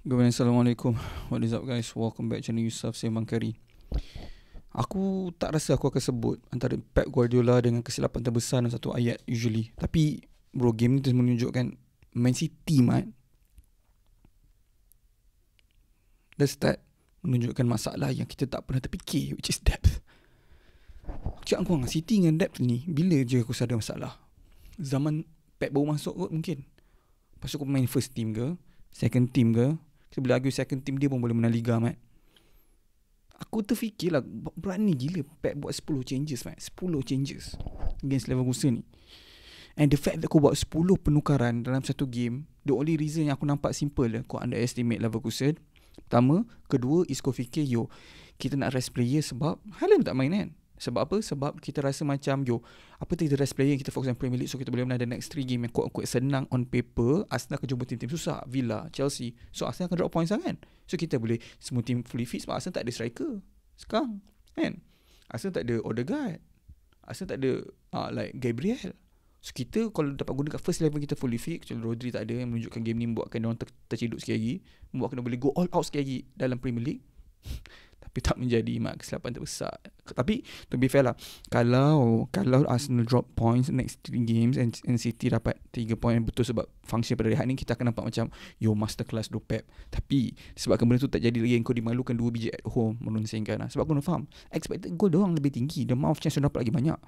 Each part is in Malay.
Good morning, Assalamualaikum. What is up guys? Welcome back channel Yusuf Sembang Kari. Aku tak rasa aku akan sebut antara Pep Guardiola dengan kesilapan terbesar dalam satu ayat usually. Tapi bro, game ni terus menunjukkan Man City the start menunjukkan masalah yang kita tak pernah terfikir, which is depth. Aku cakap kau dengan City dengan depth ni, bila je aku sadar masalah? Zaman Pep baru masuk kot mungkin. Lepas tu aku main first team ke, second team ke, kita boleh argue second team dia pun boleh menang Liga, Mat. Aku terfikir lah, berani gila Pep buat 10 changes, Mat. 10 changes against Leverkusen ni. And the fact that kau buat 10 penukaran dalam satu game, the only reason yang aku nampak simple lah, kau underestimate Leverkusen. Pertama. Kedua is kau fikir, kita nak rest player sebab Haaland tak main kan. Sebab apa? Sebab kita rasa macam apa kita rest player, kita fokus on Premier League, so kita boleh menang the next 3 game yang quote-unquote senang on paper. Arsenal akan jumpa tim-tim susah, Villa, Chelsea, so Arsenal akan drop points kan. So kita boleh semua tim fully fit sebab Arsenal tak ada striker sekarang kan. Arsenal tak ada Odegaard, Arsenal tak ada like Gabriel. So kita kalau dapat guna kat first level kita fully fit, kecuali Rodri tak ada, yang menunjukkan game ni membuatkan diorang terciduk sikit lagi, membuatkan dia boleh go all out sikit lagi dalam Premier League. Tapi tak menjadi kesilapan terbesar. Tapi to be fair lah, kalau Arsenal drop points next 3 games and City dapat 3 point betul sebab function pada rehat ni, kita akan nampak macam masterclass do Pep. Tapi sebab benda tu tak jadi lagi, kau dimalukan 2 biji at home, merunsingkan lah. Sebab kau nak faham, expected goal diorang lebih tinggi, the amount of chance dapat lagi banyak.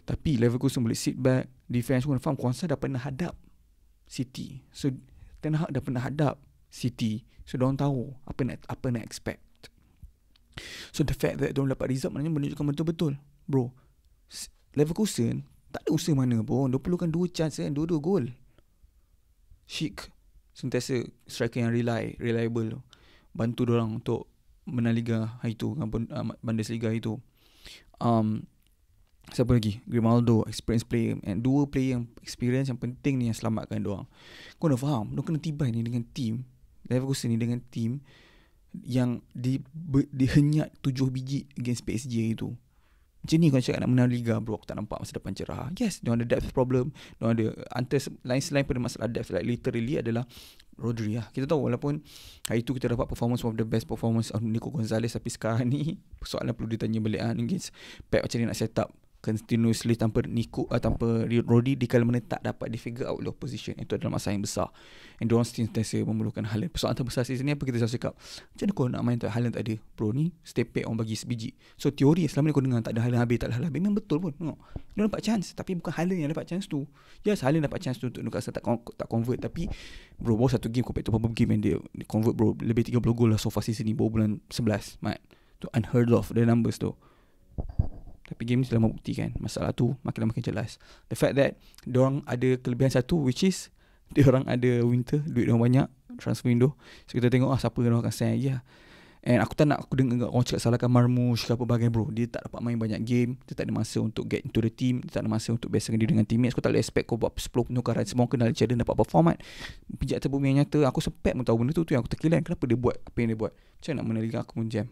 Tapi Leverkusen boleh sit back, defense kau nak faham, Kuansa dah pernah hadap City, so Ten Hag dah pernah hadap City, so diorang tahu apa nak expect. So the fact that diorang dapat result maknanya menunjukkan betul-betul, bro, Leverkusen tak ada usaha mana pun, dia perlukan 2 chance kan, 2 gol. Schick sentiasa striker yang reliable, bantu diorang untuk menang Liga hari tu, Bundesliga itu. Siapa lagi? Grimaldo, experience player, and 2 player yang experience yang penting ni yang selamatkan diorang. Kau nak faham, diorang kena tibai ni dengan team Leverkusen ni, dengan team yang dihenyak 7 biji against PSG itu. Macam ni kau cakap nak menang Liga, bro, aku tak nampak masa depan cerah. Yes, dia ada depth problem, dia ada lain selain pada masalah depth, like literally adalah Rodri lah. Kita tahu walaupun hari tu kita dapat performance, one of the best performance of Nico Gonzalez, tapi sekarang ni soalan perlu ditanya balik against Pep, macam ni nak set up continuously tanpa tanpa Rodri, di kala mana tak dapat di figure out low position. Itu adalah masalah yang besar, and diorang sentiasa memerlukan Haaland. Persoalan terbesar season ni apa, kita selalu cakap, macam mana kau nak main tak Haaland tak ada, bro? Ni step back orang bagi sebiji. So teori selama ni kau dengar tak ada Haaland habis, memang betul pun. Tengok, dia dapat chance, tapi bukan Haaland yang dapat chance tu. Yes, Haaland dapat chance tu untuk Newcastle tak convert, tapi bro, baru satu game compared to beberapa game, and dia convert, bro, lebih 30 gol lah so far season ni, baru bulan 11, Mat. Tu unheard of the numbers tu. Tapi game ni telah membuktikan masalah tu makin lama makin jelas. The fact that diorang ada kelebihan satu, which is diorang ada winter, duit diorang banyak, transfer window. So kita tengok siapa diorang akan sign lagi lah. And aku tak nak aku dengar orang cakap salahkan Marmoush ke apa bahagian, bro. Dia tak dapat main banyak game, dia tak ada masa untuk get into the team, dia tak ada masa untuk biasakan diri dengan teammates. Aku tak boleh expect kau buat 10 penukaran, semua kenal each other, dapat perform kan. Pijak terbumi yang nyata. Aku sepet pun tahu benda tu yang aku terkilan. Kenapa dia buat apa yang dia buat? Macam nak menang Liga, aku pun jam.